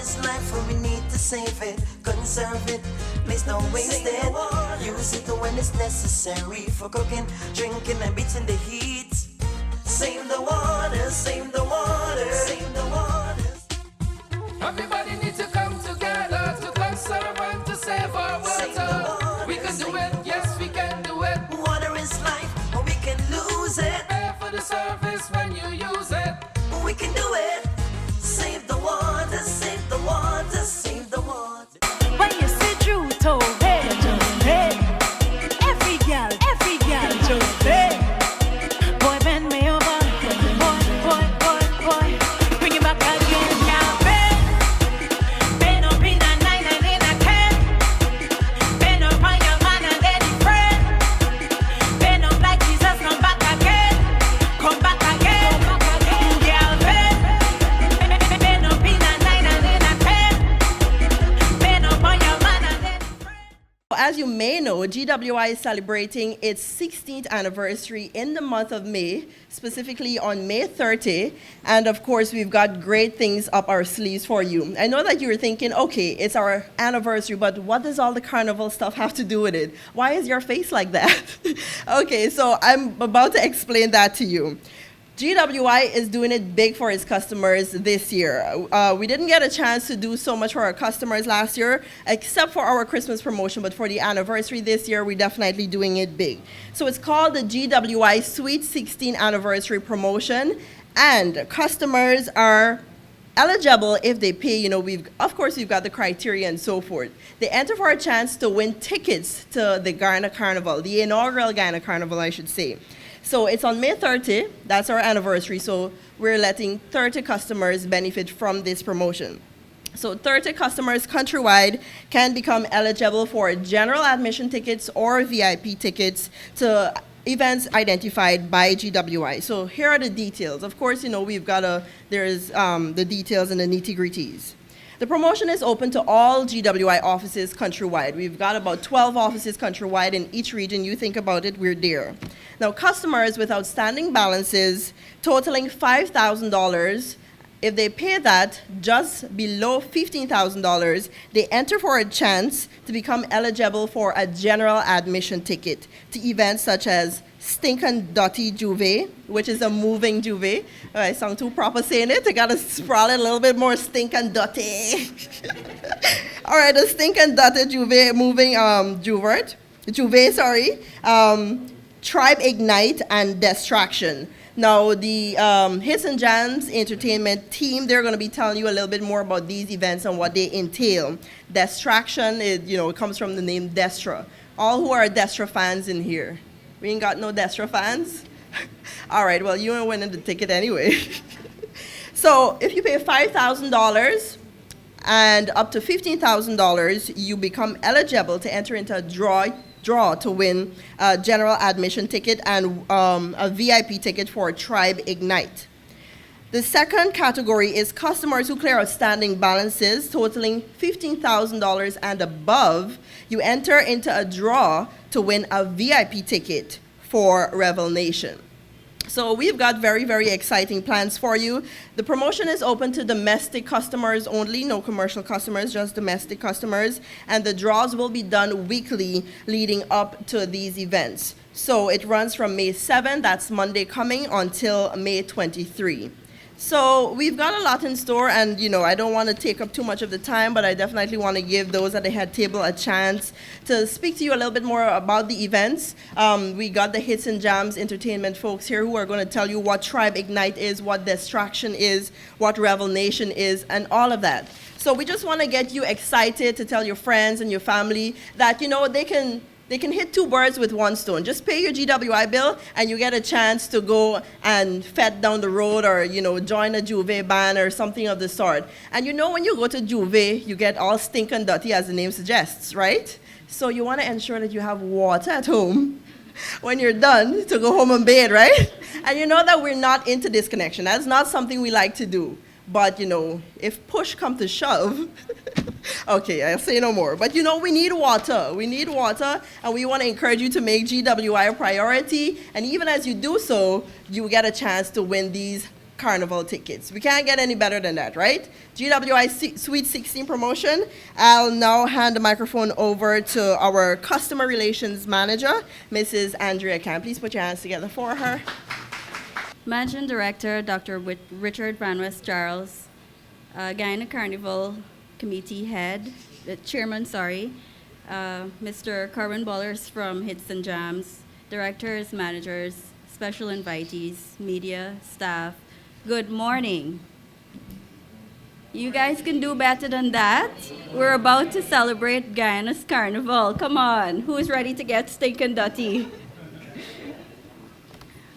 is life and we need to save it, conserve it, please don't waste it. Use it when it's necessary for cooking, drinking and beating the heat. Save the water, save the water, save the water. Everybody needs to come together to conserve and to save our water. We can do it, yes we can do it. Water is life, or we can lose it. Pay for the service when you use it. We can do it. Save the water, save the water, save the water. When you see Drew told hey, every girl, just hey. Boy, bend me over, boy, bring it back again, now, bend up in a 9 and in a 10, bend up on your man and then your friend, bend up like Jesus, come back again, girl, bend up in a 9 and in a 10, bend up on your man and then your friend. As you may know, GWI is celebrating its 16th anniversary in the month of May, specifically on May 30. And of course, we've got great things up our sleeves for you. I know that you were thinking, okay, it's our anniversary, but what does all the carnival stuff have to do with it? Why is your face like that? Okay, so I'm about to explain that to you. GWI is doing it big for its customers this year. We didn't get a chance to do so much for our customers last year, except for our Christmas promotion, but for the anniversary this year, we're definitely doing it big. So it's called the GWI Sweet 16 Anniversary Promotion, and customers are eligible if they pay. You know, we've got the criteria and so forth. They enter for a chance to win tickets to the Guyana Carnival, the inaugural Guyana Carnival, I should say. So it's on May 30, that's our anniversary, so we're letting 30 customers benefit from this promotion. So 30 customers countrywide can become eligible for general admission tickets or VIP tickets to events identified by GWI. So here are the details. Of course, you know, there's the details and the nitty-gritties. The promotion is open to all GWI offices countrywide. We've got about 12 offices countrywide in each region. You think about it, we're there. Now, customers with outstanding balances totaling $5,000, if they pay that just below $15,000, they enter for a chance to become eligible for a general admission ticket to events such as Stinkin' Dotty Juve, which is a moving juve. I sound too proper saying it. I gotta sprawl it a little bit more. Stinkin' Dotty. All right, the Stinkin' Dotty Juve, moving juve, Tribe Ignite and Distraction. Now, the Hits and Jams Entertainment team, they're going to be telling you a little bit more about these events and what they entail. Distraction, it comes from the name Destra. All who are Destra fans in here. We ain't got no Destra fans? All right, well, you ain't winning the ticket anyway. So if you pay $5,000 and up to $15,000, you become eligible to enter into a draw to win a general admission ticket and a VIP ticket for Tribe Ignite. The second category is customers who clear outstanding balances totaling $15,000 and above. You enter into a draw to win a VIP ticket for Revel Nation. So we've got very, very exciting plans for you. The promotion is open to domestic customers only, no commercial customers, just domestic customers. And the draws will be done weekly leading up to these events. So it runs from May 7, that's Monday coming, until May 23. So we've got a lot in store, and I don't want to take up too much of the time, but I definitely want to give those at the head table a chance to speak to you a little bit more about the events. We got the Hits and Jams Entertainment folks here who are going to tell you what Tribe Ignite is, what Distraction is, what Revel Nation is, and all of that. So we just want to get you excited to tell your friends and your family that, they can hit two birds with one stone. Just pay your GWI bill and you get a chance to go and fet down the road or, join a Juve band or something of the sort. And when you go to Juve, you get all stinking dirty as the name suggests, right? So you want to ensure that you have water at home when you're done to go home and bathe, right? And you know that we're not into disconnection. That's not something we like to do. But, if push comes to shove, okay, I'll say no more. But, we need water. We need water, and we want to encourage you to make GWI a priority. And even as you do so, you get a chance to win these Carnival tickets. We can't get any better than that, right? GWI Sweet 16 promotion. I'll now hand the microphone over to our Customer Relations Manager, Mrs. Andrea Camp. Please put your hands together for her. Managing Director, Dr. Richard Van West Charles, Guyana Carnival Committee Head, Chairman, Mr. Carwin Ballers from Hits and Jams, Directors, Managers, Special Invitees, Media, Staff, good morning. You guys can do better than that. We're about to celebrate Guyana's Carnival. Come on, who's ready to get stinking dirty?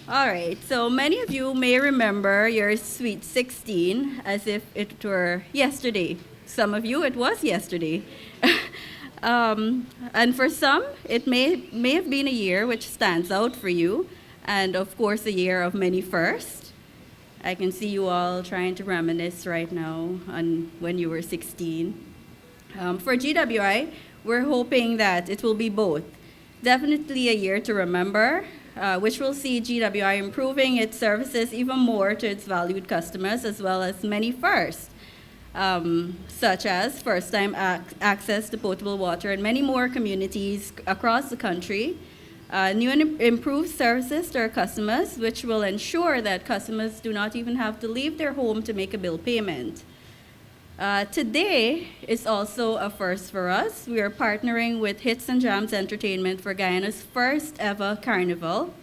All right, so many of you may remember your Sweet 16 as if it were yesterday. Some of you, it was yesterday. And for some, it may have been a year which stands out for you, and of course, a year of many firsts. I can see you all trying to reminisce right now on when you were 16. For GWI, we're hoping that it will be both. Definitely a year to remember, which will see GWI improving its services even more to its valued customers, as well as many firsts, such as first-time access to potable water in many more communities across the country, new and improved services to our customers, which will ensure that customers do not even have to leave their home to make a bill payment. Today is also a first for us. We are partnering with Hits and Jams Entertainment for Guyana's first ever carnival.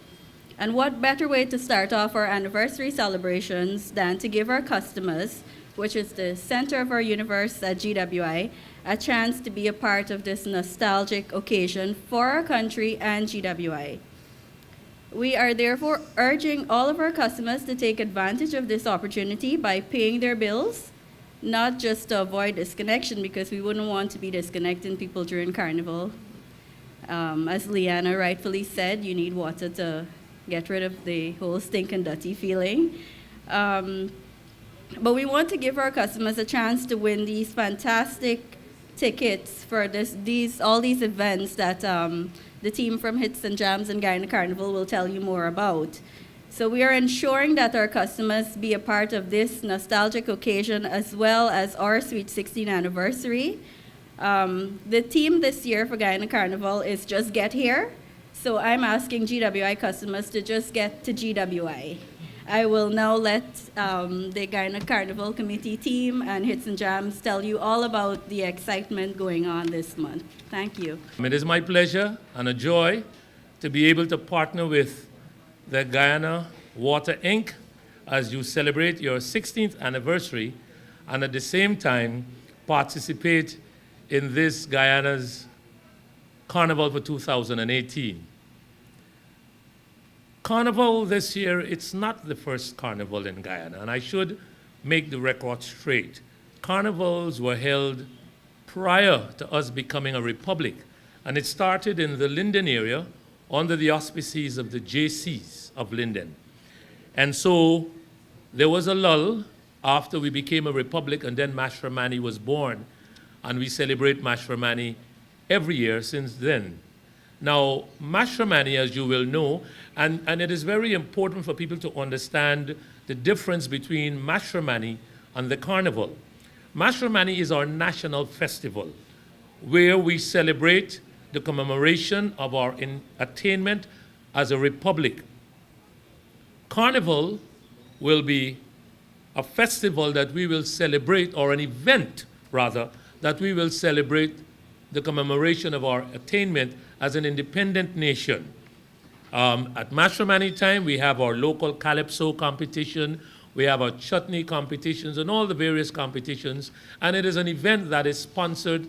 And what better way to start off our anniversary celebrations than to give our customers, which is the center of our universe at GWI, a chance to be a part of this nostalgic occasion for our country and GWI. We are therefore urging all of our customers to take advantage of this opportunity by paying their bills, not just to avoid disconnection, because we wouldn't want to be disconnecting people during Carnival. As Leanna rightfully said, you need water to get rid of the whole stinking dirty feeling. But we want to give our customers a chance to win these fantastic tickets for all these events that the team from Hits and Jams and Guyana Carnival will tell you more about. So we are ensuring that our customers be a part of this nostalgic occasion as well as our Sweet 16 anniversary. The theme this year for Guyana Carnival is Just Get Here. So I'm asking GWI customers to just get to GWI. I will now let the Guyana Carnival Committee team and Hits and Jams tell you all about the excitement going on this month. Thank you. It is my pleasure and a joy to be able to partner with the Guyana Water Inc. as you celebrate your 16th anniversary and at the same time participate in this Guyana's Carnival for 2018. Carnival this year, it's not the first carnival in Guyana, and I should make the record straight. Carnivals were held prior to us becoming a republic, and it started in the Linden area under the auspices of the JCs of Linden. And so there was a lull after we became a republic, and then Mashramani was born, and we celebrate Mashramani every year since then. Now, Mashramani, as you will know, and it is very important for people to understand the difference between Mashramani and the carnival. Mashramani is our national festival where we celebrate the commemoration of our attainment as a republic. Carnival will be a festival that we will celebrate, or an event, rather, that we will celebrate the commemoration of our attainment as an independent nation. At Mashramani time, we have our local calypso competition, we have our chutney competitions, and all the various competitions, and it is an event that is sponsored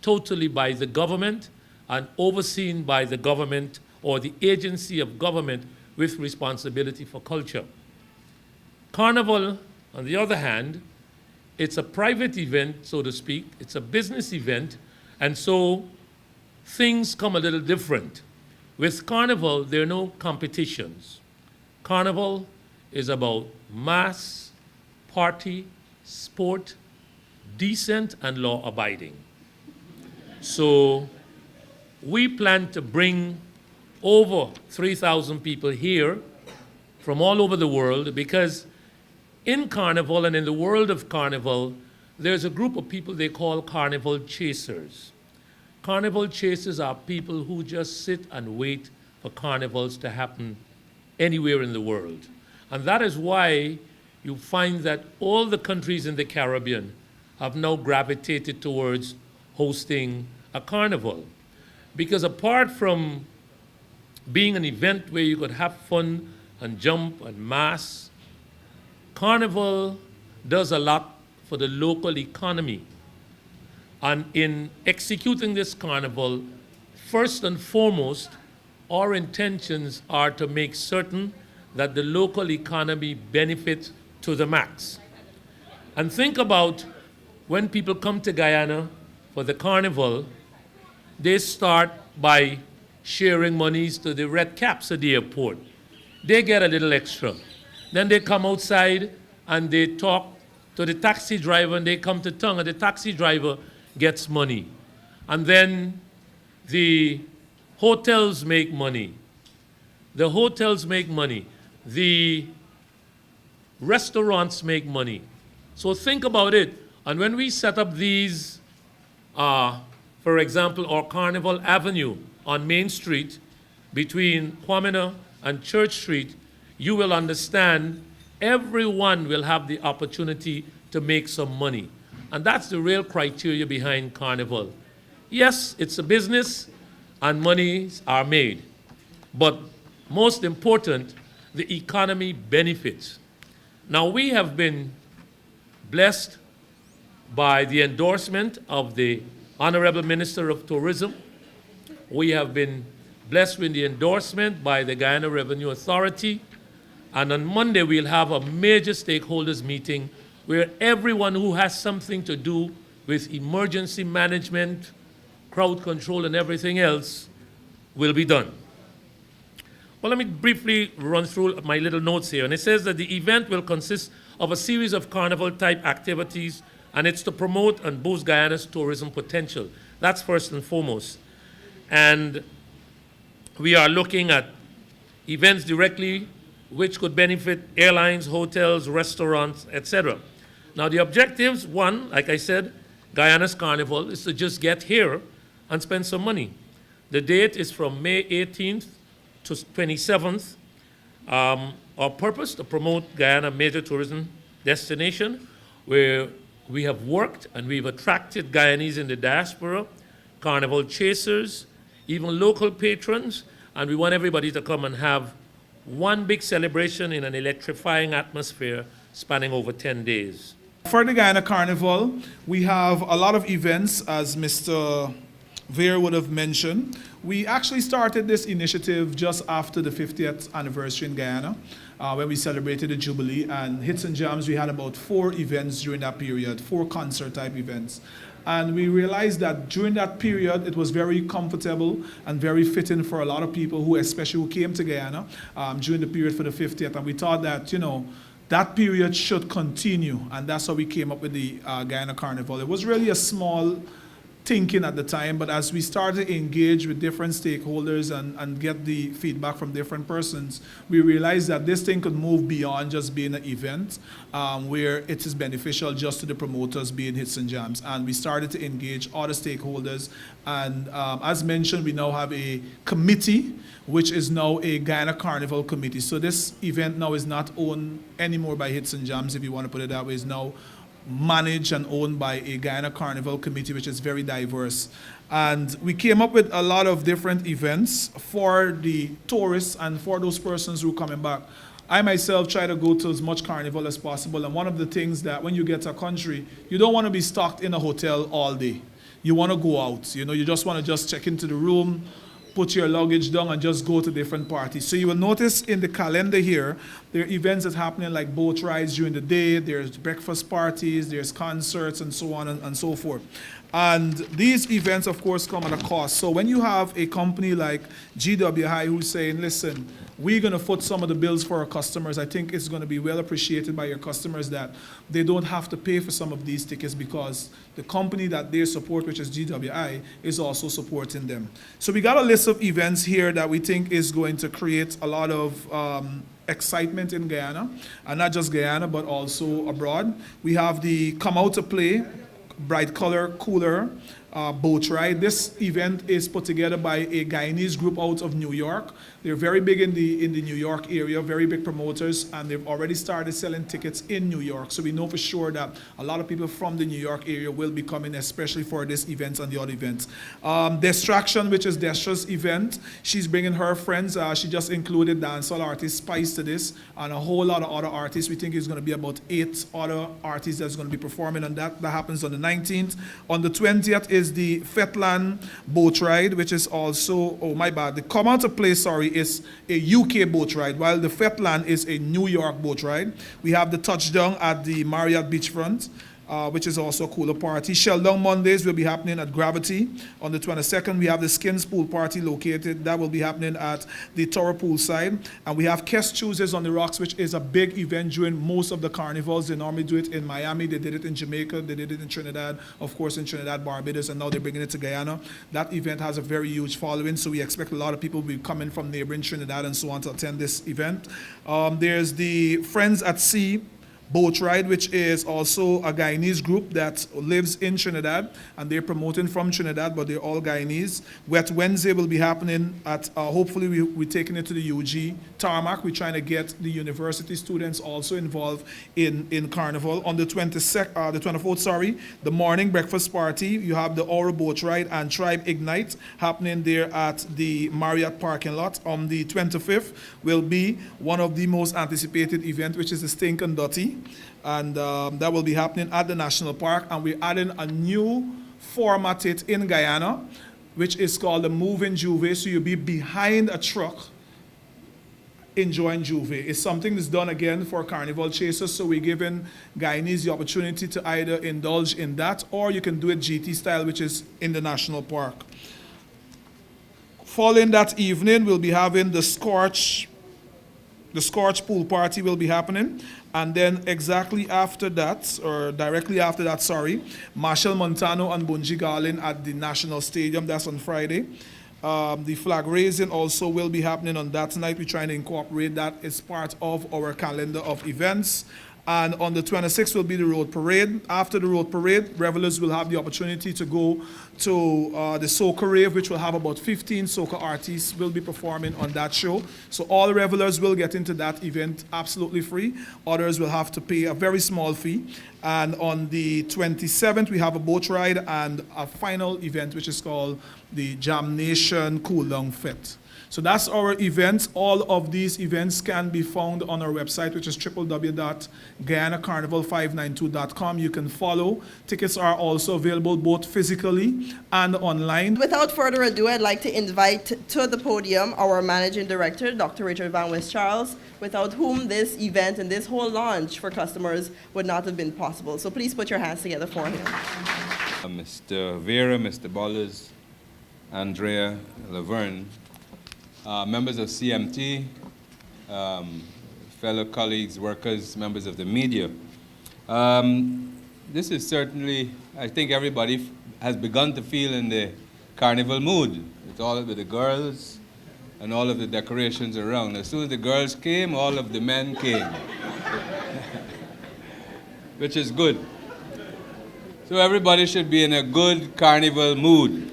totally by the government and overseen by the government or the agency of government with responsibility for culture. Carnival, on the other hand, it's a private event, so to speak. It's a business event, and so things come a little different. With Carnival, there are no competitions. Carnival is about mass, party, sport, decent, and law-abiding. So we plan to bring over 3,000 people here from all over the world, because in Carnival and in the world of Carnival, there's a group of people they call Carnival chasers. Carnival chasers are people who just sit and wait for carnivals to happen anywhere in the world. And that is why you find that all the countries in the Caribbean have now gravitated towards hosting a carnival. Because apart from being an event where you could have fun and jump and mass, Carnival does a lot for the local economy. And in executing this carnival, first and foremost, our intentions are to make certain that the local economy benefits to the max. And think about when people come to Guyana for the carnival, they start by sharing monies to the red caps at the airport. They get a little extra. Then they come outside and they talk to the taxi driver and they come to tongue and the taxi driver gets money. And then the hotels make money. The hotels make money. The restaurants make money. So think about it. And when we set up these, for example, our Carnival Avenue on Main Street between Kwamina and Church Street, you will understand everyone will have the opportunity to make some money. And that's the real criteria behind Carnival. Yes, it's a business and monies are made. But most important, the economy benefits. Now, we have been blessed by the endorsement of the Honorable Minister of Tourism. We have been blessed with the endorsement by the Guyana Revenue Authority. And on Monday, we'll have a major stakeholders meeting where everyone who has something to do with emergency management, crowd control, and everything else will be done. Well, let me briefly run through my little notes here. And it says that the event will consist of a series of carnival-type activities, and it's to promote and boost Guyana's tourism potential. That's first and foremost. And we are looking at events directly which could benefit airlines, hotels, restaurants, etc. Now, the objectives, one, like I said, Guyana's Carnival, is to just get here and spend some money. The date is from May 18th to 27th. Our purpose, to promote Guyana major tourism destination, where we have worked and we've attracted Guyanese in the diaspora, carnival chasers, even local patrons, and we want everybody to come and have one big celebration in an electrifying atmosphere spanning over 10 days. For the Guyana Carnival, we have a lot of events, as Mr. Veer would have mentioned. We actually started this initiative just after the 50th anniversary in Guyana, when we celebrated the Jubilee. And Hits and Jams, we had about 4 events during that period, 4 concert-type events. And we realized that during that period, it was very comfortable and very fitting for a lot of people who, especially who came to Guyana during the period for the 50th. And we thought that, you know, that period should continue. And that's how we came up with the Guyana Carnival. It was really a small thinking at the time, but as we started to engage with different stakeholders and get the feedback from different persons, we realized that this thing could move beyond just being an event where it is beneficial just to the promoters, being Hits and Jams. And we started to engage other stakeholders. And as mentioned, we now have a committee, which is now a Guyana Carnival committee. So this event now is not owned anymore by Hits and Jams, if you want to put it that way. It's now managed and owned by a Guyana Carnival committee, which is very diverse. And we came up with a lot of different events for the tourists and for those persons who are coming back. I myself try to go to as much carnival as possible. And one of the things that when you get to a country, you don't want to be stuck in a hotel all day. You want to go out. You know, you just want to just check into the room, put your luggage down, and just go to different parties. So you will notice in the calendar here, there are events that's happening like boat rides during the day, there's breakfast parties, there's concerts, and so on and so forth. And these events, of course, come at a cost. So when you have a company like GWI who's saying, listen, we're going to foot some of the bills for our customers, I think it's going to be well appreciated by your customers that they don't have to pay for some of these tickets because the company that they support, which is GWI, is also supporting them. So we got a list of events here that we think is going to create a lot of excitement in Guyana, and not just Guyana, but also abroad. We have the Come Out to Play, Bright Color Cooler boat ride. This event is put together by a Guyanese group out of New York. They're very big in the New York area, very big promoters, and they've already started selling tickets in New York. So we know for sure that a lot of people from the New York area will be coming, especially for this event and the other events. Distraction, which is Destra's event, she's bringing her friends. She just included dancehall artist Spice to this, and a whole lot of other artists. We think it's going to be about 8 other artists that's going to be performing on that. That happens on the 19th. On the 20th is the Fetland boat ride, which is also, oh my bad, the Come Out to Play, sorry, is a UK boat ride, while the Fetland is a New York boat ride. We have the touchdown at the Marriott Beachfront, which is also a cooler party. Sheldon Mondays will be happening at Gravity. On the 22nd, we have the Skins Pool Party located. That will be happening at the Tower Poolside. And we have Kest Chooses on the Rocks, which is a big event during most of the carnivals. They normally do it in Miami. They did it in Jamaica. They did it in Trinidad, of course, in Trinidad, Barbados, and now they're bringing it to Guyana. That event has a very huge following, so we expect a lot of people will be coming from neighboring Trinidad and so on to attend this event. There's the Friends at Sea boat ride, which is also a Guyanese group that lives in Trinidad, and they're promoting from Trinidad, but they're all Guyanese. Wet Wednesday will be happening at, hopefully we're taking it to the UG tarmac. We're trying to get the university students also involved in Carnival. On the 24th, sorry, the morning breakfast party, you have the Aura boat ride and Tribe Ignite happening there at the Marriott parking lot. On the 25th will be one of the most anticipated events, which is the Stink and Dirty. And that will be happening at the National Park, and we're adding a new format in Guyana, which is called the Moving Juve. So you'll be behind a truck enjoying Juve. It's something that's done again for carnival chasers, so we're giving Guyanese the opportunity to either indulge in that, or you can do it GT style, which is in the National Park. Following that evening, we'll be having the Scorch pool party will be happening. And then exactly after that, or directly after that, sorry, Marshall Montano and Bunji Garlin at the National Stadium. That's on Friday. The flag raising also will be happening on that night. We're trying to incorporate that as part of our calendar of events. And on the 26th will be the road parade. After the road parade, revelers will have the opportunity to go to the soca rave, which will have about 15 soca artists will be performing on that show. So all revelers will get into that event absolutely free. Others will have to pay a very small fee. And on the 27th, we have a boat ride and a final event, which is called the Jam Nation Cool Down Fete. So that's our events. All of these events can be found on our website, which is www.GuyanaCarnival592.com. You can follow. Tickets are also available both physically and online. Without further ado, I'd like to invite to the podium our Managing Director, Dr. Richard Van West Charles, without whom this event and this whole launch for customers would not have been possible. So please put your hands together for him. Mr. Vera, Mr. Bollers, Andrea, Laverne, members of CMT, fellow colleagues, workers, members of the media. This is certainly, I think everybody has begun to feel in the carnival mood. It's all with the girls and all of the decorations around. As soon as the girls came, all of the men came, which is good. So everybody should be in a good carnival mood.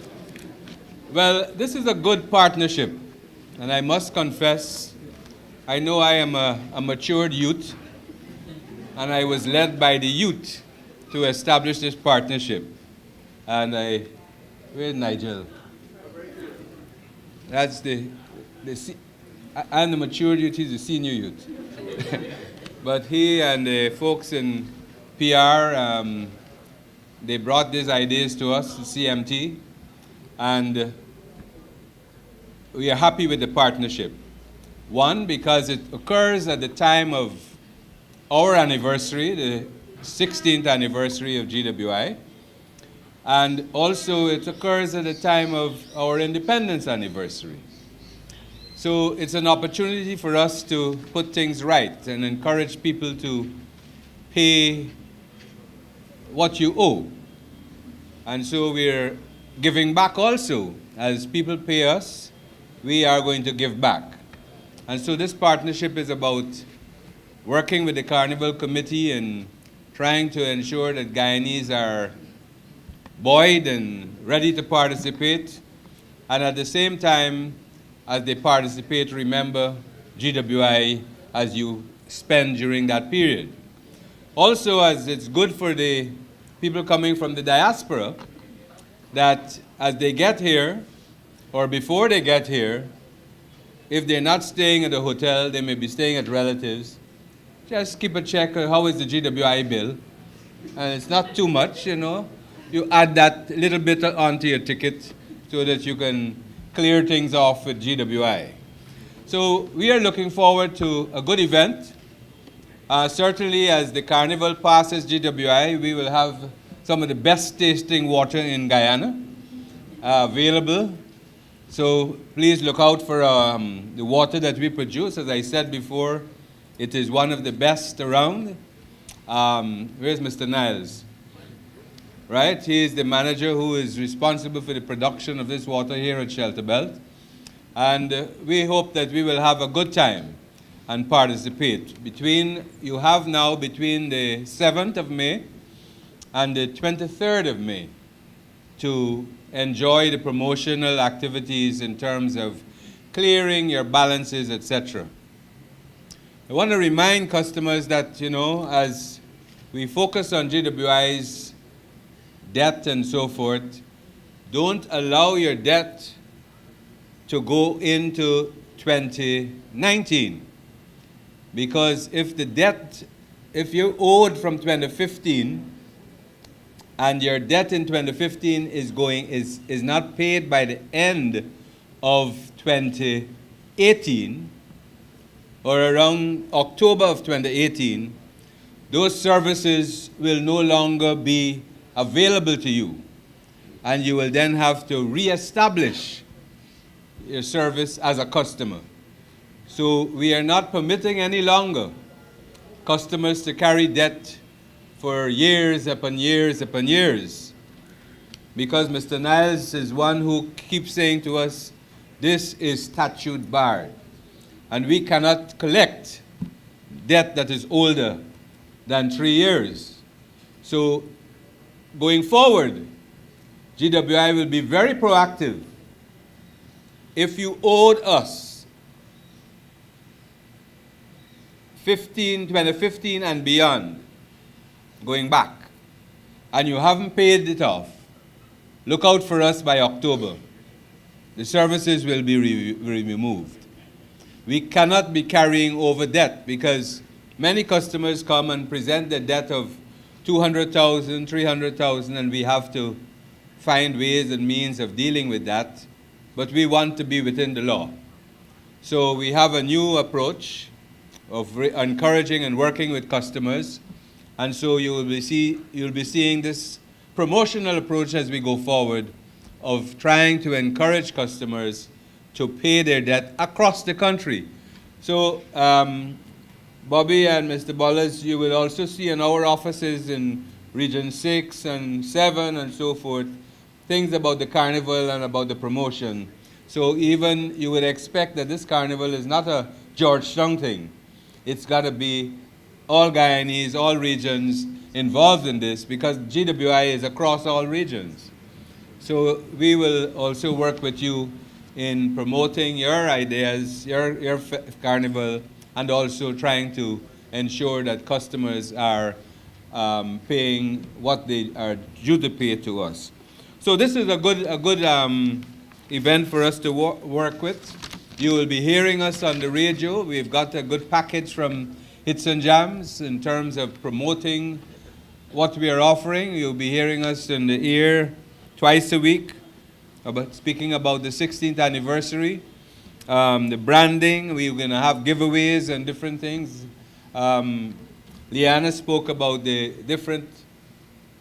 Well, this is a good partnership. And I must confess, I know I am a matured youth, and I was led by the youth to establish this partnership. And where's Nigel? That's I'm the matured youth, he's the senior youth. But he and the folks in PR, they brought these ideas to us, the CMT, and we are happy with the partnership. One, because it occurs at the time of our anniversary, the 16th anniversary of GWI, and also it occurs at the time of our independence anniversary. So it's an opportunity for us to put things right and encourage people to pay what you owe. And so we're giving back also. As people pay us, we are going to give back. And so this partnership is about working with the Carnival Committee and trying to ensure that Guyanese are buoyed and ready to participate. And at the same time, as they participate, remember GWI as you spend during that period. Also, as it's good for the people coming from the diaspora, that as they get here, or before they get here, if they're not staying at a hotel, they may be staying at relatives, just keep a check on how is the GWI bill. And it's not too much, you know. You add that little bit onto your ticket so that you can clear things off with GWI. So we are looking forward to a good event. Certainly as the carnival passes GWI, we will have some of the best tasting water in Guyana available. So please look out for the water that we produce. As I said before, it is one of the best around. Where's Mr. Niles? Right? He is the manager who is responsible for the production of this water here at Shelter Belt. And we hope that we will have a good time and participate. You have now between the 7th of May and the 23rd of May to enjoy the promotional activities in terms of clearing your balances, etc. I want to remind customers that, you know, as we focus on GWI's debt and so forth, don't allow your debt to go into 2019. Because if you owed from 2015, and your debt in 2015 is not paid by the end of 2018, or around October of 2018, those services will no longer be available to you. And you will then have to reestablish your service as a customer. So we are not permitting any longer customers to carry debt for years upon years upon years. Because Mr. Niles is one who keeps saying to us, this is statute barred. And we cannot collect debt that is older than 3 years. So going forward, GWI will be very proactive. If you owed us 2015 and beyond, going back, and you haven't paid it off, look out for us by October. The services will be removed. We cannot be carrying over debt because many customers come and present the debt of 200,000, 300,000, and we have to find ways and means of dealing with that. But we want to be within the law. So we have a new approach of encouraging and working with customers. And so you'll be seeing this promotional approach as we go forward of trying to encourage customers to pay their debt across the country. So Bobby and Mr. Bollas, you will also see in our offices in Region 6 and 7 and so forth, things about the carnival and about the promotion. So even you would expect that this carnival is not a Georgetown thing. It's got to be all Guyanese, all regions involved in this because GWI is across all regions. So we will also work with you in promoting your ideas, your carnival, and also trying to ensure that customers are paying what they are due to pay to us. So this is a good event for us to work with. You will be hearing us on the radio. We've got a good package from Hits and Jams in terms of promoting what we are offering. You'll be hearing us in the ear twice a week, speaking about the 16th anniversary, the branding. We're going to have giveaways and different things. Liana spoke about the different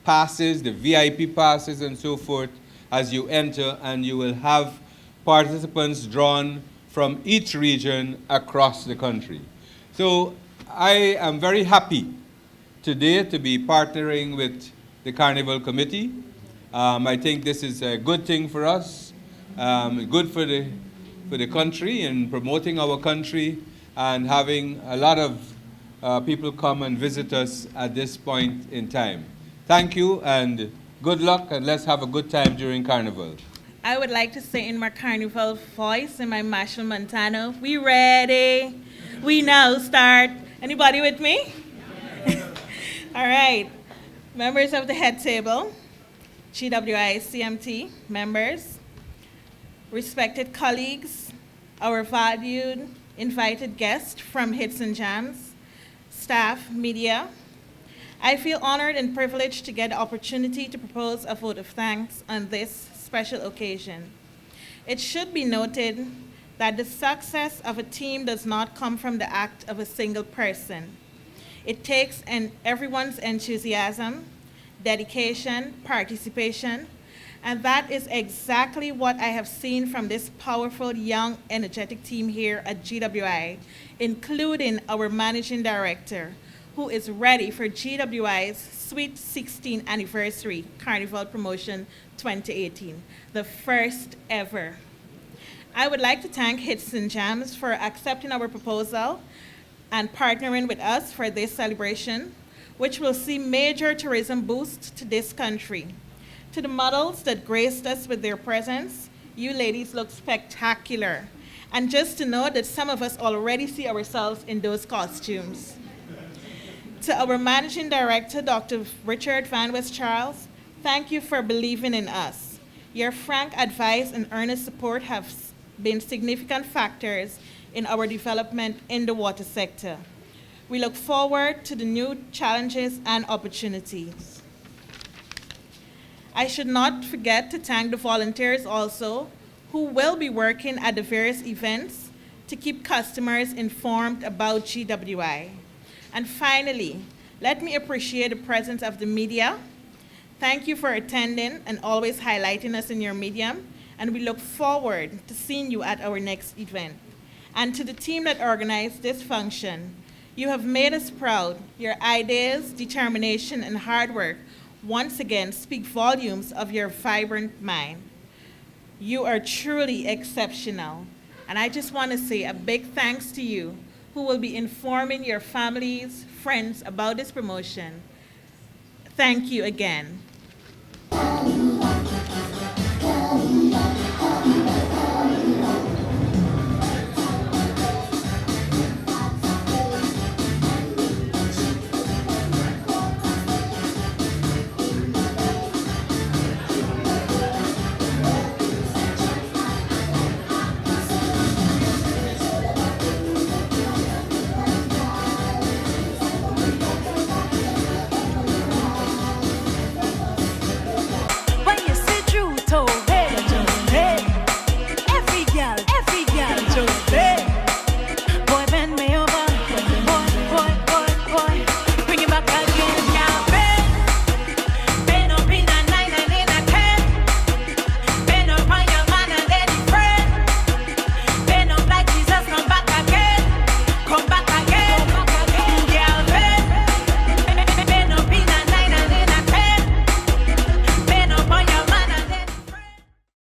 passes, the VIP passes and so forth as you enter, and you will have participants drawn from each region across the country. So I am very happy today to be partnering with the Carnival Committee. I think this is a good thing for us, good for for the country and promoting our country and having a lot of people come and visit us at this point in time. Thank you and good luck, and let's have a good time during Carnival. I would like to say in my Carnival voice, in my Marshall Montano, we ready? We now start. Anybody with me? All right. Members of the head table, GWI CMT members, respected colleagues, our valued invited guests from Hits and Jams, staff, media, I feel honored and privileged to get the opportunity to propose a vote of thanks on this special occasion. It should be noted that the success of a team does not come from the act of a single person. It takes everyone's enthusiasm, dedication, participation, and that is exactly what I have seen from this powerful, young, energetic team here at GWI, including our managing director, who is ready for GWI's Sweet 16th Anniversary Carnival Promotion 2018, the first ever. I would like to thank Hits and Jams for accepting our proposal and partnering with us for this celebration, which will see major tourism boost to this country. To the models that graced us with their presence, you ladies look spectacular. And just to know that some of us already see ourselves in those costumes. To our Managing Director, Dr. Richard Van West Charles, thank you for believing in us. Your frank advice and earnest support have been significant factors in our development in the water sector. We look forward to the new challenges and opportunities. I should not forget to thank the volunteers also, who will be working at the various events to keep customers informed about GWI. And finally, let me appreciate the presence of the media. Thank you for attending and always highlighting us in your medium, and we look forward to seeing you at our next event. And to the team that organized this function, you have made us proud. Your ideas, determination, and hard work once again speak volumes of your vibrant mind. You are truly exceptional. And I just want to say a big thanks to you, who will be informing your families, friends about this promotion. Thank you again.